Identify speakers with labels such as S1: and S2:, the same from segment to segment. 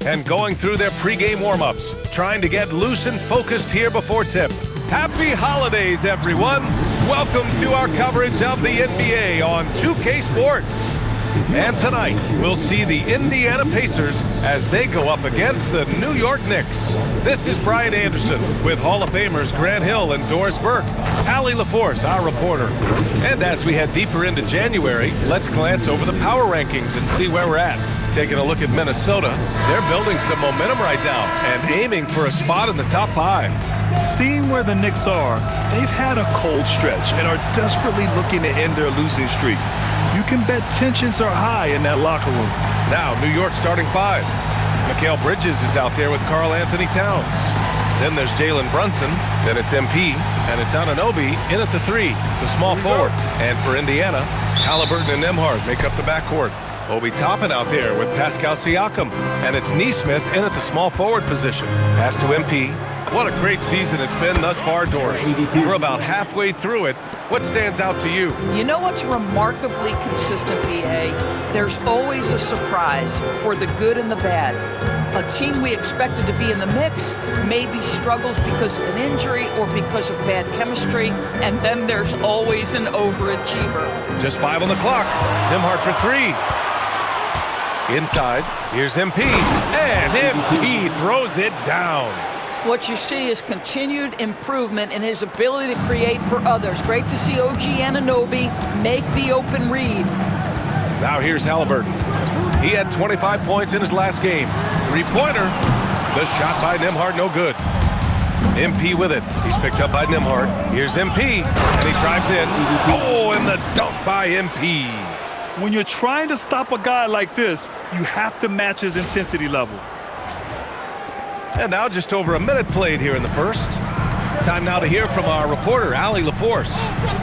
S1: and going through their pregame warm-ups, trying to get loose and focused here before tip. Happy holidays, everyone! Welcome to our coverage of the NBA on 2K Sports. And tonight, we'll see the Indiana Pacers as they go up against the New York Knicks. This is Brian Anderson with Hall of Famers Grant Hill and Doris Burke. Allie LaForce, our reporter. And as we head deeper into January, let's glance over the power rankings and see where we're at. Taking a look at Minnesota, they're building some momentum right now and aiming for a spot in the top 5.
S2: Seeing where the Knicks are, they've had a cold stretch and are desperately looking to end their losing streak. You can bet tensions are high in that locker room.
S1: Now, New York starting 5. Mikal Bridges is out there with Karl Anthony Towns. Then there's Jalen Brunson. Then it's MP. And it's Anunoby in at the 3, the small forward. And for Indiana, Halliburton and Nembhard make up the backcourt. Obi Toppin out there with Pascal Siakam. And it's Nesmith in at the small forward position. Pass to MP. What a great season it's been thus far, Doris. We're about halfway through it. What stands out to you?
S3: You know what's remarkably consistent, BA? There's always a surprise for the good and the bad. A team we expected to be in the mix maybe struggles because of an injury or because of bad chemistry, and then there's always an overachiever.
S1: Just 5 on the clock. Nembhard for 3. Inside, here's MP, and MP throws it down.
S3: What you see is continued improvement in his ability to create for others. Great to see OG Anunoby make the open read.
S1: Now here's Halliburton. He had 25 points in his last game. Three-pointer. The shot by Nembhard, no good. MP with it. He's picked up by Nembhard. Here's MP, and he drives in. Oh, and the dunk by MP.
S2: When you're trying to stop a guy like this, you have to match his intensity level.
S1: And now just over a minute played here in the first. Time now to hear from our reporter, Allie LaForce.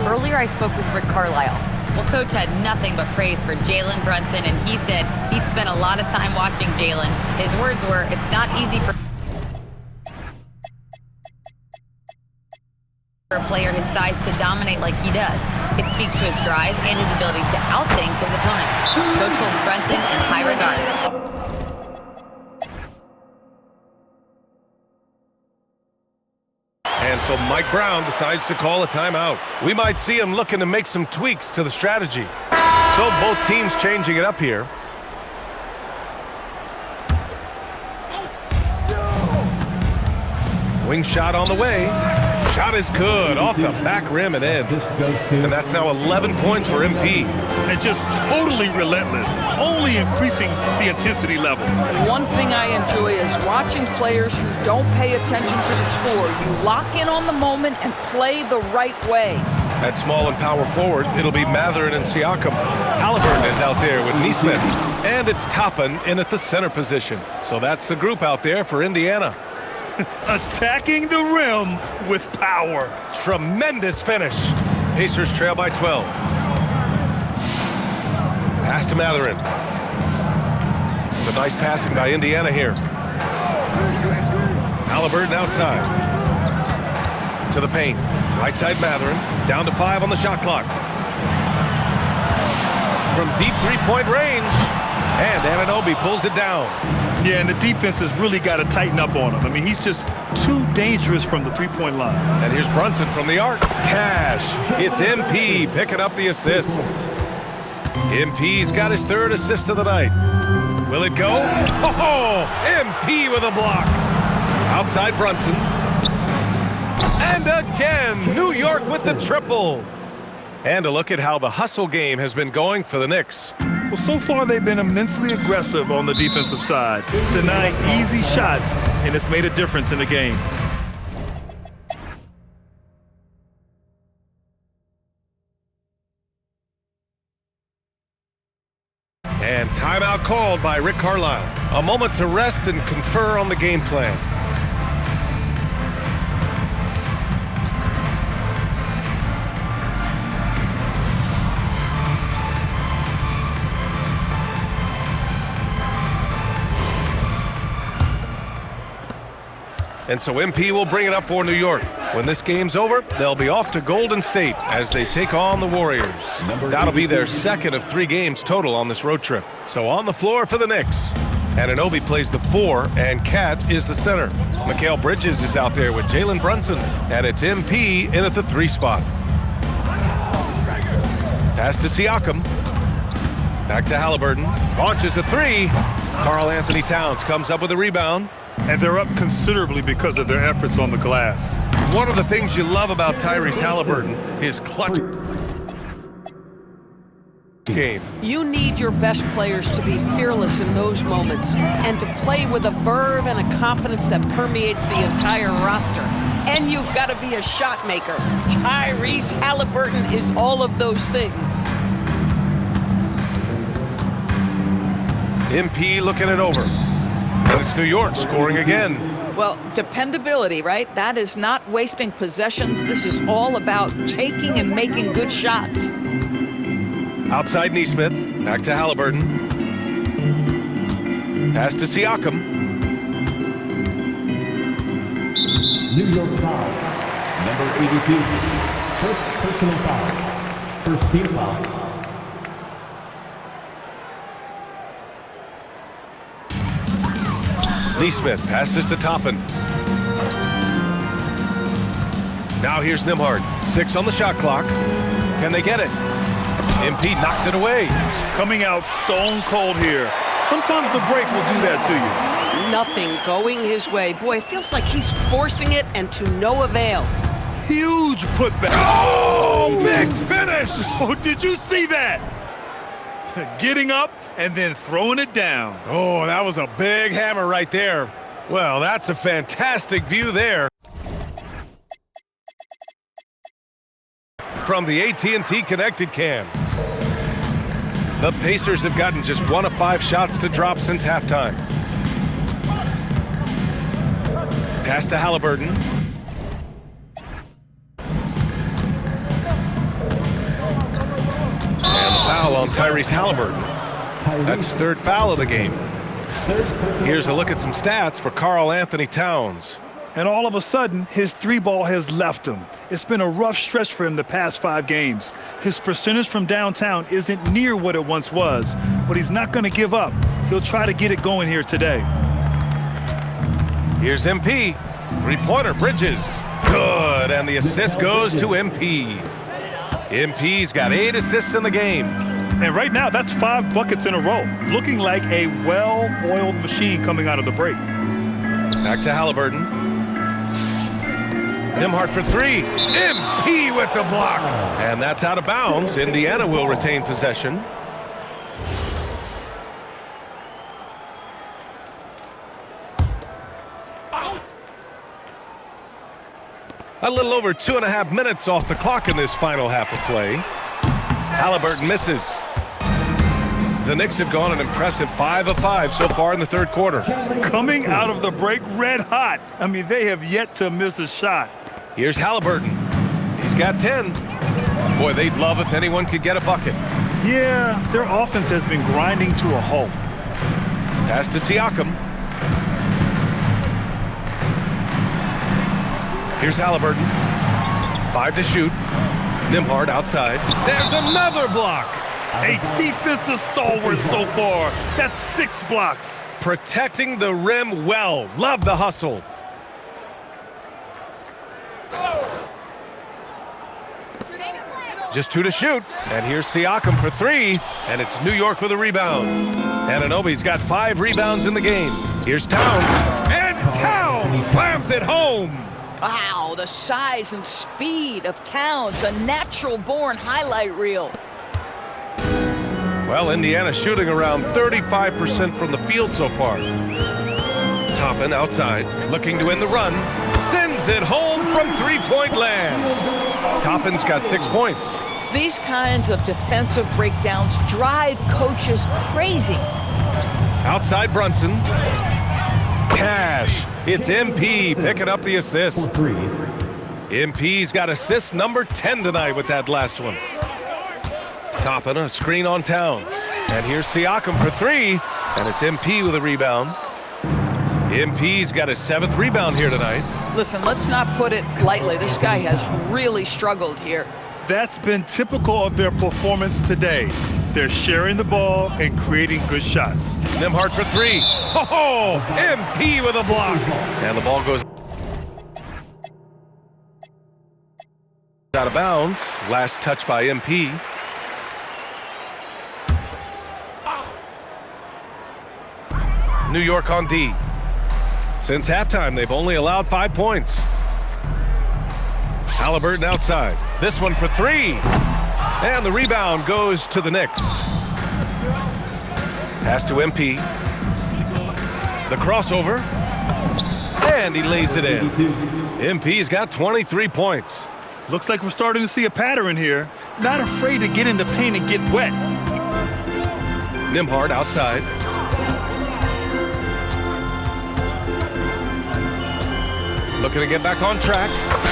S4: Earlier I spoke with Rick Carlisle. Well, Coach had nothing but praise for Jalen Brunson, and he said he spent a lot of time watching Jalen. His words were, it's not easy for a player his size to dominate like he does. It speaks to his drive and his ability to outthink his opponents. Coach holds Brunson in high regard.
S1: And so Mike Brown decides to call a timeout. We might see him looking to make some tweaks to the strategy. So both teams changing it up here. Wing shot on the way. Shot is good, off the back rim and in. And that's now 11 points for MP.
S2: And just totally relentless, only increasing the intensity level.
S3: One thing I enjoy is watching players who don't pay attention to the score. You lock in on the moment and play the right way.
S1: At small and power forward, it'll be Mathurin and Siakam. Halliburton is out there with Nesmith. And it's Toppin in at the center position. So that's the group out there for Indiana.
S2: Attacking the rim with power.
S1: Tremendous finish. Pacers trail by 12. Pass to Mathurin. It's a nice passing by Indiana here. Halliburton outside. To the paint. Right side Mathurin. Down to 5 on the shot clock. From deep three-point range. And Anunoby pulls it down.
S2: Yeah, and the defense has really got to tighten up on him. I mean, he's just too dangerous from the three-point line.
S1: And here's Brunson from the arc. Cash. It's MP picking up the assist. MP's got his 3rd assist of the night. Will it go? Oh, MP with a block. Outside Brunson. And again, New York with the triple. And a look at how the hustle game has been going for the Knicks.
S2: Well, so far they've been immensely aggressive on the defensive side, denying easy shots, and it's made a difference in the game.
S1: And timeout called by Rick Carlisle. A moment to rest and confer on the game plan. And so MP will bring it up for New York. When this game's over, they'll be off to Golden State as they take on the Warriors. That'll be their 2nd of 3 games total on this road trip. So on the floor for the Knicks, Anunoby plays the 4, and Cat is the center. Mikal Bridges is out there with Jalen Brunson, and it's MP in at the 3 spot. Pass to Siakam. Back to Halliburton. Launches a 3. Karl-Anthony Towns comes up with a rebound.
S2: And they're up considerably because of their efforts on the glass.
S1: One of the things you love about Tyrese Halliburton, his clutch game.
S5: You need your best players to be fearless in those moments and to play with a verve and a confidence that permeates the entire roster. And you've got to be a shot maker. Tyrese Halliburton is all of those things.
S1: MP looking it over. And it's New York scoring again.
S3: Well, dependability, right? That is not wasting possessions. This is all about taking and making good shots.
S1: Outside Nesmith. Back to Halliburton. Pass to Siakam.
S6: New York foul. Number 82. First personal foul. First team foul.
S1: Nesmith passes to Toppin. Now here's Nembhard. 6 on the shot clock. Can they get it? MP knocks it away.
S2: Coming out stone cold here. Sometimes the break will do that to you.
S5: Nothing going his way. Boy, it feels like he's forcing it and to no avail.
S2: Huge putback.
S1: Oh, big finish!
S2: Oh, did you see that? Getting up and then throwing it down.
S1: Oh, that was a big hammer right there. Well, that's a fantastic view there. From the AT&T Connected Cam. The Pacers have gotten just 1 of 5 shots to drop since halftime. Pass to Halliburton. And the foul on Tyrese Halliburton. That's his 3rd foul of the game. Here's a look at some stats for Karl-Anthony Towns.
S2: And all of a sudden, his 3-ball has left him. It's been a rough stretch for him the past 5 games. His percentage from downtown isn't near what it once was, but he's not going to give up. He'll try to get it going here today.
S1: Here's MP. 3-pointer, Bridges. Good, and the assist goes to MP. MP's got 8 assists in the game.
S2: And right now, that's 5 buckets in a row, looking like a well-oiled machine coming out of the break.
S1: Back to Halliburton. Nembhard for 3. MP with the block. And that's out of bounds. Indiana will retain possession. A little over 2.5 minutes off the clock in this final half of play. Halliburton misses. The Knicks have gone an impressive 5 of 5 so far in the 3rd quarter.
S2: Coming out of the break red hot. I mean, they have yet to miss a shot.
S1: Here's Halliburton. He's got 10. Boy, they'd love if anyone could get a bucket.
S2: Yeah, their offense has been grinding to a halt.
S1: Pass to Siakam. Here's Halliburton. 5 to shoot. Nembhard outside. There's another block.
S2: A defensive stalwart so far. That's 6 blocks.
S1: Protecting the rim well. Love the hustle. Just 2 to shoot. And here's Siakam for 3. And it's New York with a rebound. Anunoby's got 5 rebounds in the game. Here's Towns. And Towns slams it home.
S3: Wow, the size and speed of Towns, a natural-born highlight reel.
S1: Well, Indiana shooting around 35% from the field so far. Toppin outside, looking to win the run. Sends it home from 3-point land. Toppin's got 6 points.
S3: These kinds of defensive breakdowns drive coaches crazy.
S1: Outside Brunson. Cash. It's MP picking up the assist. MP's got assist number 10 tonight with that last one. Toppin, a screen on Towns. And here's Siakam for 3. And it's MP with a rebound. MP's got his 7th rebound here tonight.
S3: Listen, let's not put it lightly. This guy has really struggled here.
S2: That's been typical of their performance today. They're sharing the ball and creating good shots.
S1: Nembhard for three. Oh, MP with a block. And the ball goes out of bounds. Last touch by MP. New York on D. Since halftime, they've only allowed 5 points. Halliburton outside. This one for three. And the rebound goes to the Knicks. Pass to MP. The crossover. And he lays it in. MP's got 23 points.
S2: Looks like we're starting to see a pattern here. Not afraid to get in the paint and get wet.
S1: Nembhard outside. Looking to get back on track.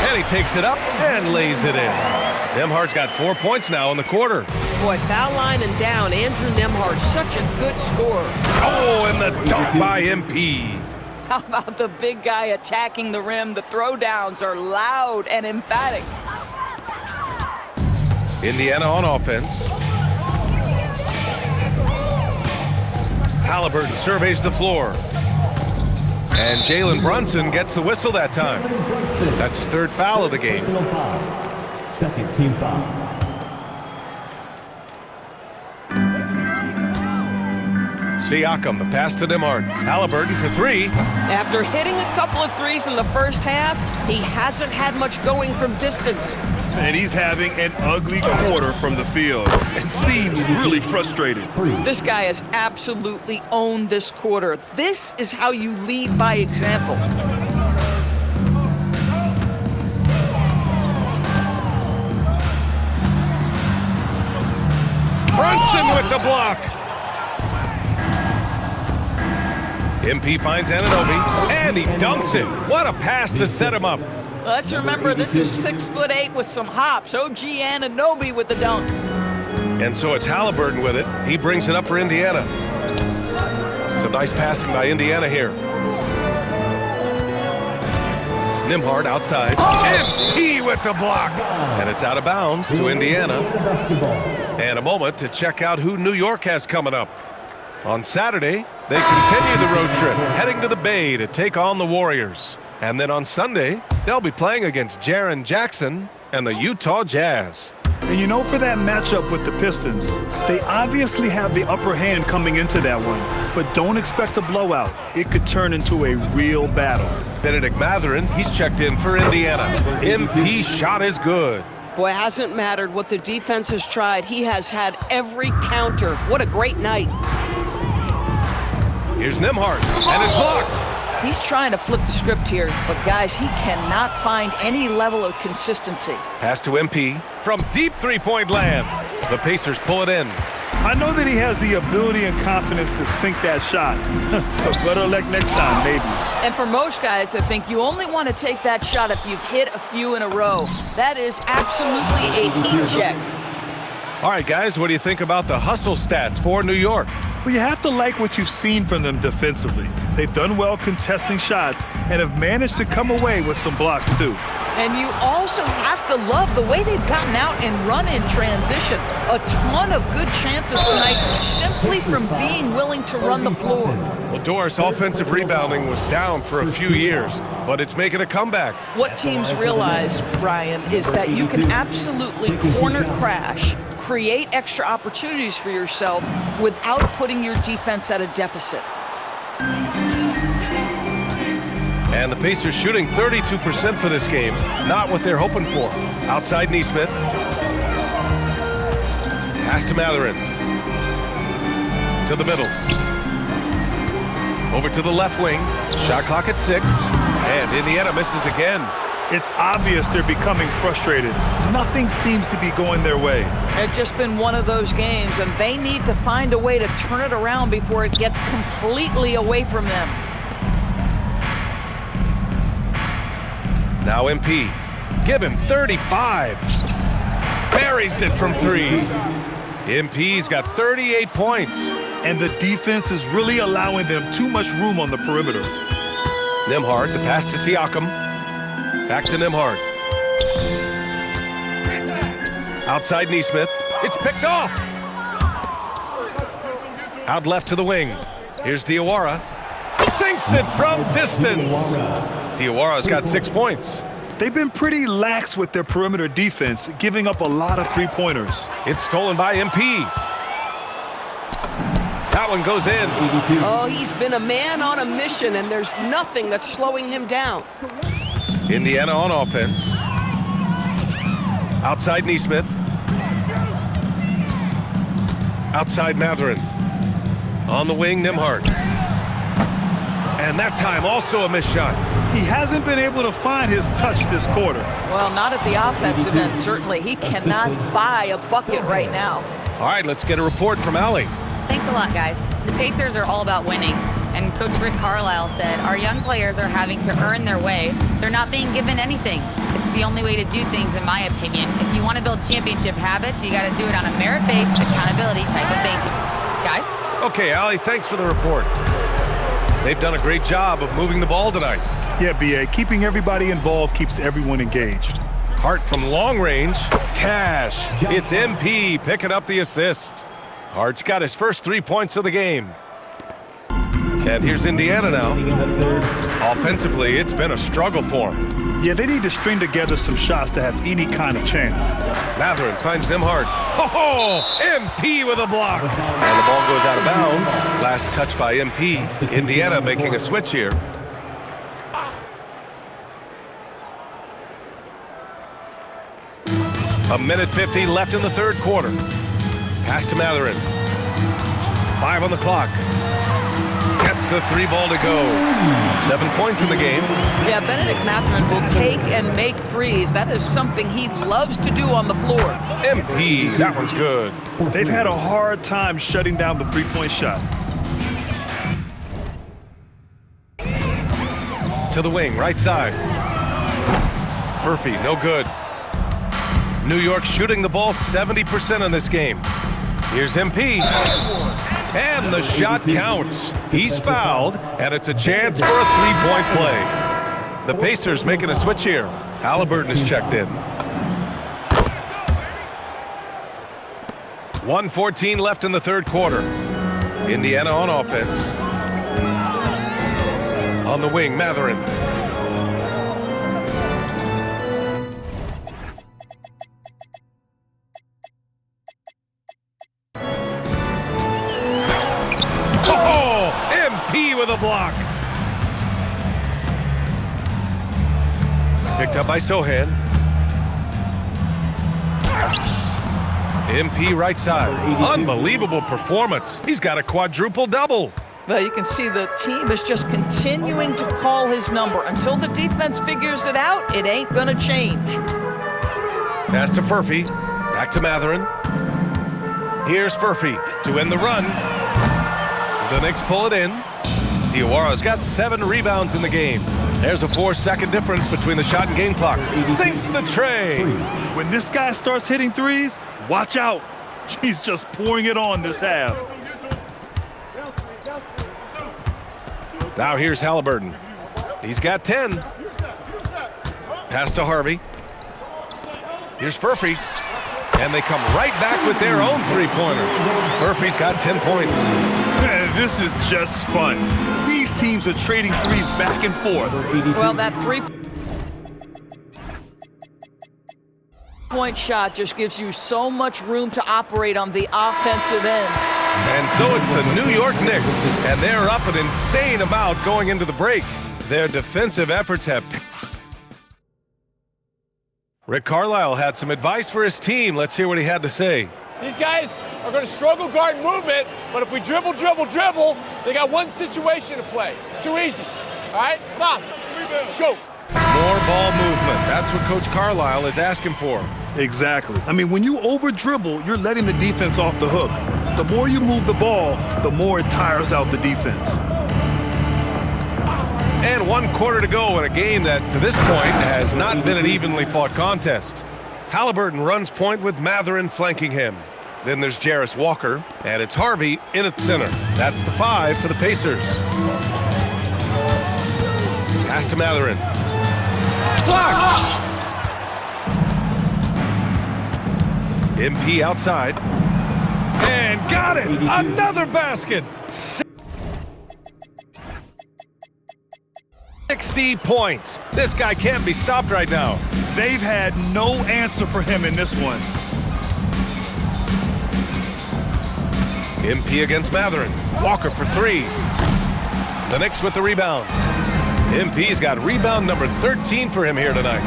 S1: And he takes it up and lays it in. Nembhard's got 4 points now in the quarter.
S5: Boy, foul line and down. Andrew Nembhard, such a good scorer.
S1: Oh, and the dunk by MP.
S3: How about the big guy attacking the rim? The throwdowns are loud and emphatic.
S1: Indiana on offense. Halliburton surveys the floor. And Jalen Brunson gets the whistle that time. That's his third foul of the game.
S6: Personal foul. Second team foul.
S1: Siakam, the pass to Nembhard. Halliburton for three.
S5: After hitting a couple of threes in the first half, he hasn't had much going from distance.
S2: And he's having an ugly quarter from the field and seems really frustrated.
S5: This guy has absolutely owned this quarter. This is how you lead by example.
S1: Brunson with the block. MP finds Anunoby, and he dunks it. What a pass to set him up.
S3: Let's remember, this is 6'8" with some hops. OG Anunoby with the dunk.
S1: And so it's Halliburton with it. He brings it up for Indiana. Some nice passing by Indiana here. Nembhard outside. MP with the block. And it's out of bounds to Indiana. And a moment to check out who New York has coming up. On Saturday, they continue the road trip, heading to the Bay to take on the Warriors. And then on Sunday, they'll be playing against Jaren Jackson and the Utah Jazz.
S2: And you know, for that matchup with the Pistons, they obviously have the upper hand coming into that one, but don't expect a blowout. It could turn into a real battle.
S1: Benedict Mathurin, he's checked in for Indiana. MP shot is good.
S5: Boy, it hasn't mattered what the defense has tried. He has had every counter. What a great night.
S1: Here's Nembhard, and it's blocked.
S3: He's trying to flip the script here, but guys, he cannot find any level of consistency.
S1: Pass to MP from deep three-point land. The Pacers pull it in.
S2: I know that he has the ability and confidence to sink that shot, but better luck next time, maybe.
S3: And for most guys, I think you only want to take that shot if you've hit a few in a row. That is absolutely a heat check.
S1: All right, guys, what do you think about the hustle stats for New York?
S2: Well, you have to like what you've seen from them defensively. They've done well contesting shots and have managed to come away with some blocks, too.
S3: And you also have to love the way they've gotten out and run in transition. A ton of good chances tonight simply from being willing to run the floor.
S1: Well, Doris, offensive rebounding was down for a few years, but it's making a comeback.
S3: What teams realize, Ryan, is that you can absolutely corner crash, create extra opportunities for yourself without putting your defense at a deficit.
S1: And the Pacers shooting 32% for this game. Not what they're hoping for. Outside Nesmith. Pass to Mathurin. To the middle. Over to the left wing. Shot clock at 6. And Indiana misses again.
S2: It's obvious they're becoming frustrated. Nothing seems to be going their way.
S3: It's just been one of those games, and they need to find a way to turn it around before it gets completely away from them.
S1: Now MP. Give him 35. Buries it from 3. MP's got 38 points.
S2: And the defense is really allowing them too much room on the perimeter.
S1: Nembhard, the pass to Siakam. Back to Nembhard. Outside Neesmith. It's picked off. Out left to the wing. Here's Diawara. Sinks it from distance. Diawara's got 6 points.
S2: They've been pretty lax with their perimeter defense, giving up a lot of three-pointers.
S1: It's stolen by MP. That one goes in.
S5: Oh, he's been a man on a mission, and there's nothing that's slowing him down.
S1: Indiana on offense. Outside Neesmith. Outside Mathurin. On the wing, Nembhard. And that time also a missed shot.
S2: He hasn't been able to find his touch this quarter.
S5: Well, not at the offensive end, certainly. He cannot buy a bucket right now.
S1: All right, let's get a report from Allie.
S4: Thanks a lot, guys. The Pacers are all about winning. And Coach Rick Carlisle said, our young players are having to earn their way. They're not being given anything. It's the only way to do things, in my opinion. If you want to build championship habits, you got to do it on a merit-based, accountability type of basis. Guys?
S1: Okay, Allie, thanks for the report. They've done a great job of moving the ball tonight.
S2: Yeah, B.A., keeping everybody involved keeps everyone engaged.
S1: Hart from long range. Cash. It's MP picking up the assist. Hart's got his first 3 points of the game. And here's Indiana now. Offensively, it's been a struggle for them.
S2: Yeah, they need to string together some shots to have any kind of chance.
S1: Mathurin finds Nembhard. Oh, MP with a block. And the ball goes out of bounds. Last touch by MP. Indiana making a switch here. A minute 50 left in the third quarter. Pass to Mathurin. 5 on the clock. Gets the 3 ball to go. 7 points in the game.
S5: Yeah, Benedict Mathurin will take and make threes. That is something he loves to do on the floor.
S1: MP, that one's good.
S2: They've had a hard time shutting down the three-point shot.
S1: To the wing, right side. Murphy, no good. New York shooting the ball 70% in this game. Here's MP. And the shot counts. He's fouled, and it's a chance for a three-point play. The Pacers making a switch here. Halliburton is checked in. 1:14 left in the third quarter. Indiana on offense. On the wing, Mathurin. With a block. Picked up by Sohan. MP right side. Unbelievable performance. He's got a quadruple double.
S3: Well, you can see the team is just continuing to call his number. Until the defense figures it out, it ain't gonna change.
S1: Pass to Furphy. Back to Mathurin. Here's Furphy to end the run. The Knicks pull it in. Diawara's got 7 rebounds in the game. There's a 4-second difference between the shot and game clock. Sinks the tray.
S2: When this guy starts hitting threes, watch out. He's just pouring it on this half.
S1: Now here's Halliburton. He's got 10. Pass to Harvey. Here's Furphy. And they come right back with their own three-pointer. Furphy's got 10 points.
S2: This is just fun. These teams are trading threes back and forth.
S5: Well, that three-point shot just gives you so much room to operate on the offensive end.
S1: And so it's the New York Knicks, and they're up an insane amount going into the break. Their defensive efforts have... Rick Carlisle had some advice for his team. Let's hear what he had to say.
S7: These guys are going to struggle guarding movement, but if we dribble, they got one situation to play. It's too easy. All right? Come on. Let's go.
S1: More ball movement. That's what Coach Carlisle is asking for.
S2: Exactly. I mean, when you over-dribble, you're letting the defense off the hook. The more you move the ball, the more it tires out the defense.
S1: And 1 quarter to go in a game that, to this point, has not been an evenly fought contest. Halliburton runs point with Mathurin flanking him. Then there's Jarris Walker, and it's Harvey in at center. That's the 5 for the Pacers. Pass to Mathurin. Blocked! MP outside. And got it! Another basket! 60 points. This guy can't be stopped right now.
S2: They've had no answer for him in this one.
S1: MP against Mathurin. Walker for 3. The Knicks with the rebound. MP's got rebound number 13 for him here tonight.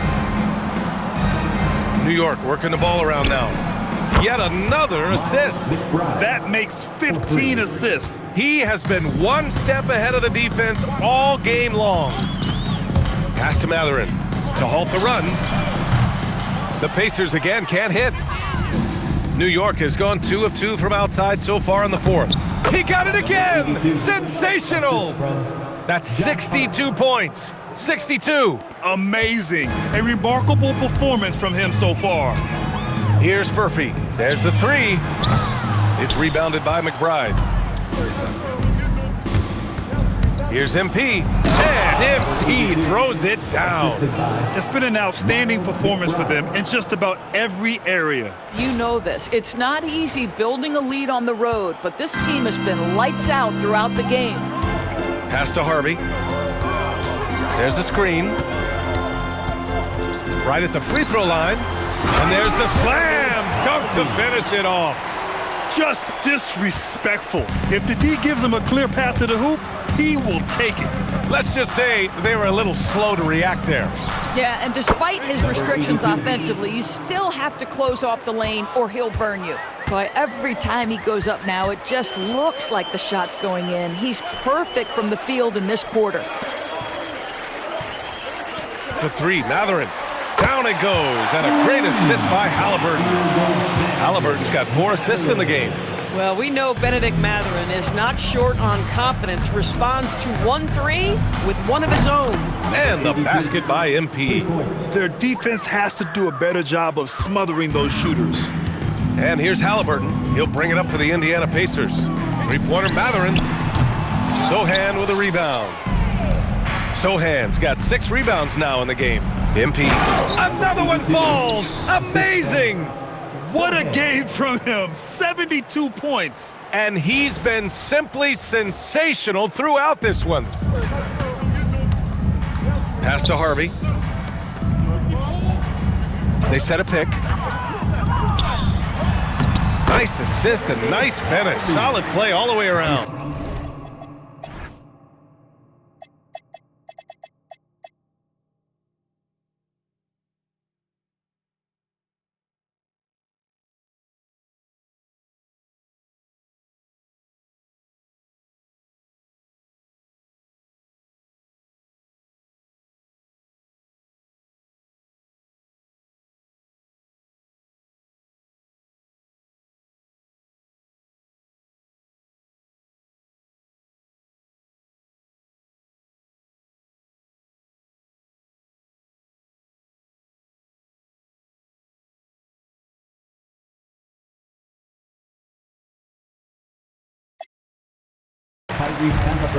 S1: New York working the ball around now. Yet another assist.
S2: That makes 15 assists.
S1: He has been one step ahead of the defense all game long. Pass to Mathurin to halt the run. The Pacers again can't hit. New York has gone 2 of 2 from outside so far in the fourth. He got it again! Sensational! That's 62 points. 62.
S2: Amazing. A remarkable performance from him so far.
S1: Here's Furphy. There's the 3. It's rebounded by McBride. Here's MP. And MP throws it down.
S2: It's been an outstanding performance for them in just about every area.
S3: You know this. It's not easy building a lead on the road, but this team has been lights out throughout the game.
S1: Pass to Harvey. There's the screen. Right at the free throw line. And there's the slam dunk to finish it off.
S2: Just disrespectful. If the D gives him a clear path to the hoop, he will take it.
S1: Let's just say they were a little slow to react there.
S3: Yeah, and despite his restrictions offensively, you still have to close off the lane or he'll burn you. But every time he goes up now, it just looks like the shot's going in. He's perfect from the field in this quarter.
S1: The 3, Mathurin. Down it goes, and a great assist by Halliburton. Halliburton's got 4 assists in the game.
S5: Well, we know Bennedict Mathurin is not short on confidence. Responds to 1-3 with one of his own.
S1: And the basket by MP.
S2: Their defense has to do a better job of smothering those shooters.
S1: And here's Halliburton. He'll bring it up for the Indiana Pacers. Three-pointer Mathurin. Sohan with a rebound. Sohan's got 6 rebounds now in the game. MP. Another one falls. Amazing.
S2: What a game from him. 72 points.
S1: And he's been simply sensational throughout this one. Pass to Harvey. They set a pick. Nice assist and nice finish. Solid play all the way around.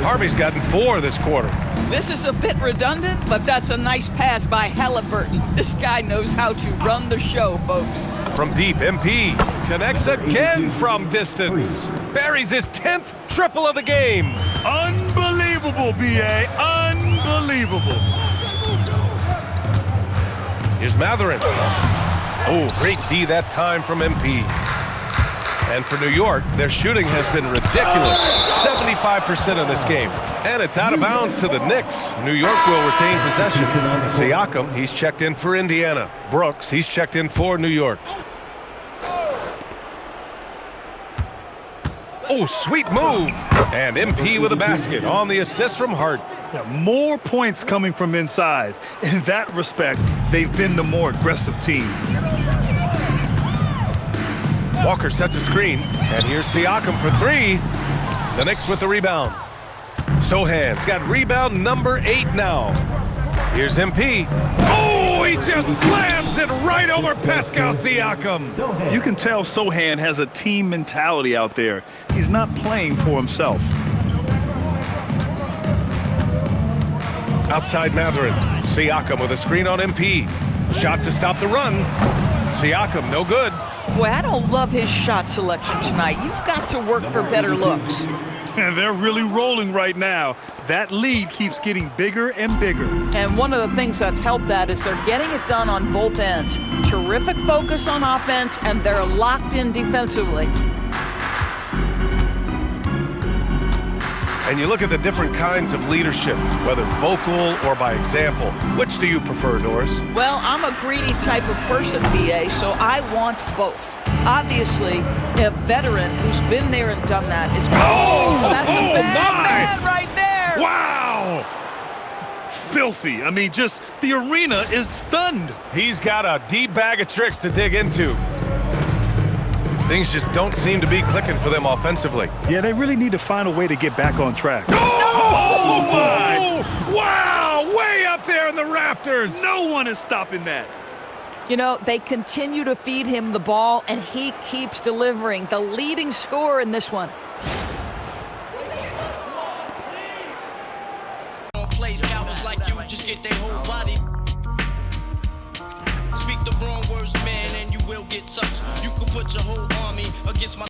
S1: Harvey's gotten 4 this quarter.
S3: This is a bit redundant, but that's a nice pass by Halliburton. This guy knows how to run the show, folks.
S1: From deep, MP connects again from distance. Buries his 10th triple of the game.
S2: Unbelievable, B.A. Unbelievable.
S1: Here's Mathurin. Oh, great D that time from MP. And for New York, their shooting has been ridiculous. 75% in this game. And it's out of bounds to the Knicks. New York will retain possession. Siakam, he's checked in for Indiana. Brooks, he's checked in for New York. Oh, sweet move. And MP with a basket on the assist from Hart.
S2: Yeah, more points coming from inside. In that respect, they've been the more aggressive team.
S1: Walker sets a screen, and here's Siakam for 3. The Knicks with the rebound. Sohan's got rebound number 8 now. Here's MP. Oh, he just slams it right over Pascal Siakam.
S2: You can tell Sohan has a team mentality out there. He's not playing for himself.
S1: Outside Mathurin. Siakam with a screen on MP. Shot to stop the run. Siakam, no good.
S3: Boy, I don't love his shot selection tonight. You've got to work for better looks.
S2: And they're really rolling right now. That lead keeps getting bigger and bigger.
S3: And one of the things that's helped that is they're getting it done on both ends. Terrific focus on offense, and they're locked in defensively.
S1: And you look at the different kinds of leadership, whether vocal or by example. Which do you prefer, Doris?
S3: Well, I'm a greedy type of person, BA, so I want both. Obviously, a veteran who's been there and done that is... that's a bad man right there!
S2: Wow! Filthy. I mean, just the arena is stunned.
S1: He's got a deep bag of tricks to dig into. Things just don't seem to be clicking for them offensively.
S2: Yeah, they really need to find a way to get back on track.
S1: Oh my! Wow! Way up there in the rafters!
S2: No one is stopping that.
S3: You know, they continue to feed him the ball, and he keeps delivering. The leading scorer in this one.
S8: Plays cowards like you just get their whole body. Speak the wrong words, man, and you will get touched. You can put your whole army against my